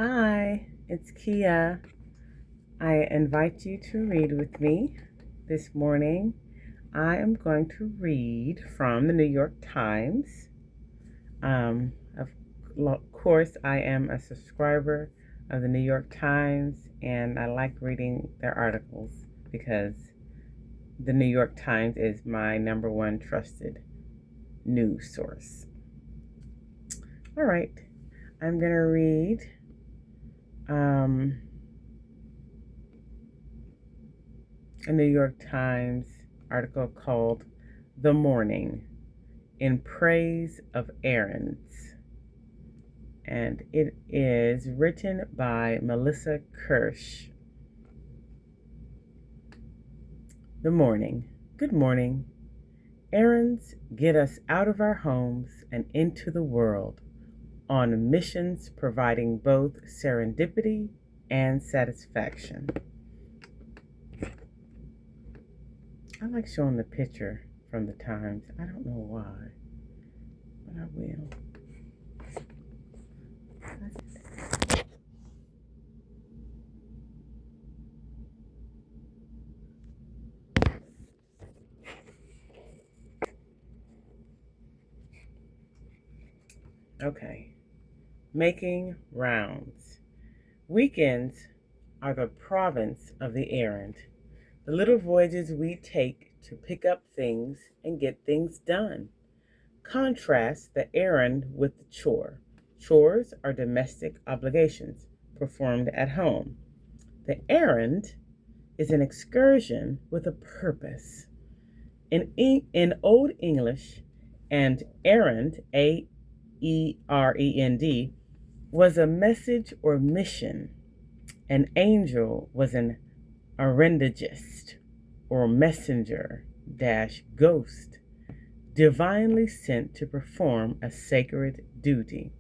Hi, it's Kia. I invite you to read with me this morning. I am going to read from the New York Times. Of course, I am a subscriber of the New York Times, and I like reading their articles because the New York Times is my number one trusted news source. All right, I'm going to read a New York Times article called "The Morning in Praise of Errands." And it is written by Melissa Kirsch. The morning. Good morning. Errands get us out of our homes and into the world on missions providing both serendipity and satisfaction. I like showing the picture from the Times. I don't know why, but I will. Okay. Making rounds. Weekends are the province of the errand, the little voyages we take to pick up things and get things done. Contrast the errand with the chore. Chores are domestic obligations performed at home. The errand is an excursion with a purpose. In Old English, an errand, AEREND, was a message or mission. An angel was an erendagist or messenger ghost, divinely sent to perform a sacred duty.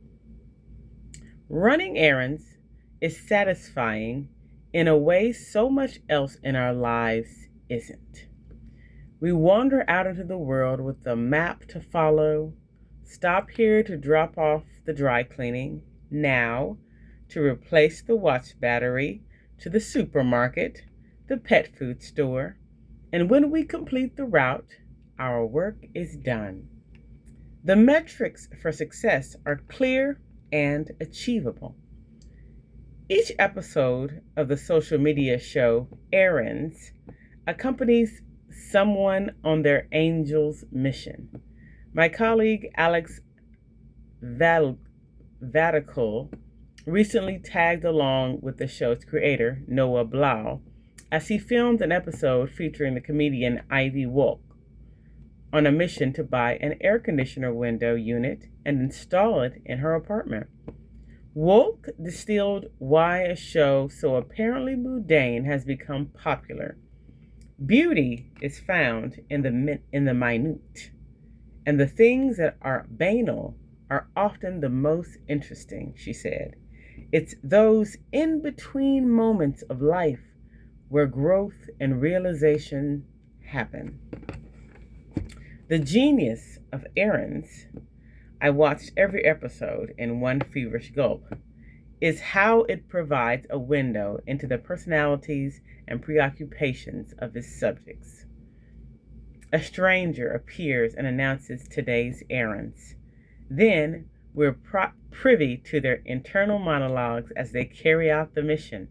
Running errands is satisfying in a way so much else in our lives isn't. We wander out into the world with a map to follow, stop here to drop off the dry cleaning, now to replace the watch battery, to the supermarket, the pet food store, and when we complete the route, our work is done. The metrics for success are clear and achievable. Each episode of the social media show Errands accompanies someone on their angel's mission. My colleague Alex Vatical recently tagged along with the show's creator, Noah Blau, as he filmed an episode featuring the comedian Ivy Wolk on a mission to buy an air conditioner window unit and install it in her apartment. Wolk distilled why a show so apparently mundane has become popular. Beauty is found in the minute, and the things that are banal are often the most interesting, she said. It's those in-between moments of life where growth and realization happen. The genius of Errands, I watched every episode in one feverish gulp, is how it provides a window into the personalities and preoccupations of its subjects. A stranger appears and announces today's errands. Then we're privy to their internal monologues as they carry out the mission,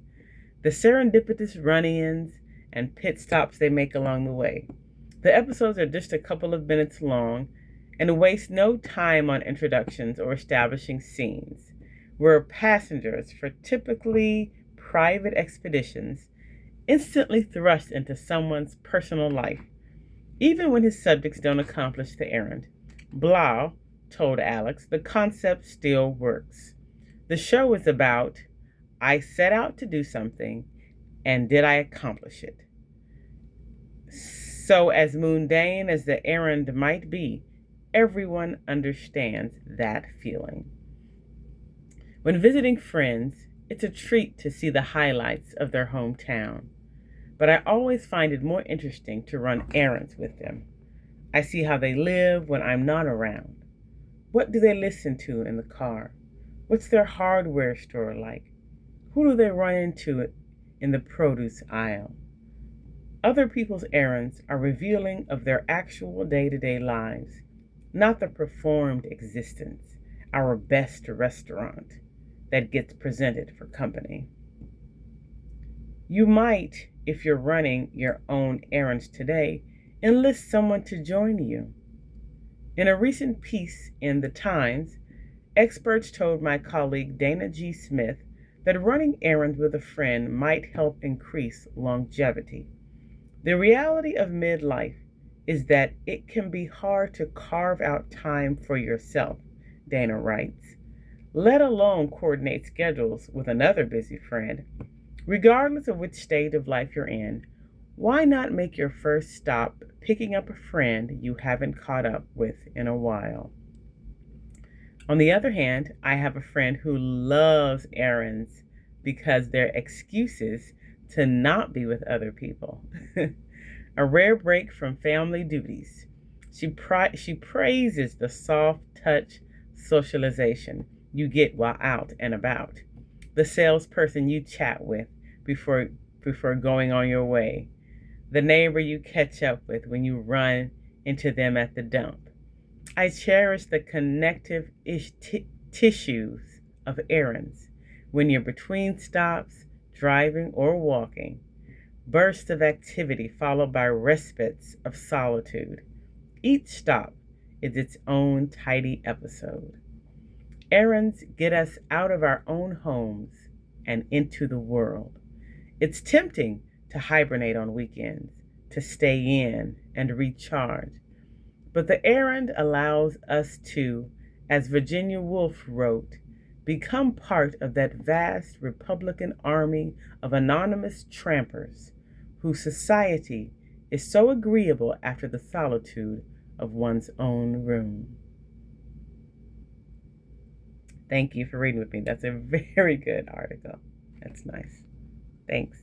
the serendipitous run-ins and pit stops they make along the way. The episodes are just a couple of minutes long and waste no time on introductions or establishing scenes. We're passengers for typically private expeditions, instantly thrust into someone's personal life, even when his subjects don't accomplish the errand. Blau told Alex the concept still works. The show is about, I set out to do something, and did I accomplish it? So, as mundane as the errand might be, everyone understands that feeling. When visiting friends, it's a treat to see the highlights of their hometown, but I always find it more interesting to run errands with them. I see how they live when I'm not around. What do they listen to in the car? What's their hardware store like? Who do they run into in the produce aisle? Other people's errands are revealing of their actual day-to-day lives, not the performed existence, our best restaurant that gets presented for company. You might, if you're running your own errands today, enlist someone to join you. In a recent piece in The Times, experts told my colleague Dana G. Smith that running errands with a friend might help increase longevity. The reality of midlife is that it can be hard to carve out time for yourself, Dana writes, let alone coordinate schedules with another busy friend. Regardless of which stage of life you're in, why not make your first stop picking up a friend you haven't caught up with in a while? On the other hand, I have a friend who loves errands because they're excuses to not be with other people. A rare break from family duties. She praises the soft touch socialization you get while out and about, the salesperson you chat with before going on your way, the neighbor you catch up with when you run into them at the dump. I cherish the connective tissues of errands when you're between stops, driving or walking, bursts of activity followed by respites of solitude. Each stop is its own tidy episode. Errands get us out of our own homes and into the world. It's tempting to hibernate on weekends, to stay in and recharge. But the errand allows us to, as Virginia Woolf wrote, become part of that vast Republican army of anonymous trampers whose society is so agreeable after the solitude of one's own room. Thank you for reading with me. That's a very good article. That's nice. Thanks.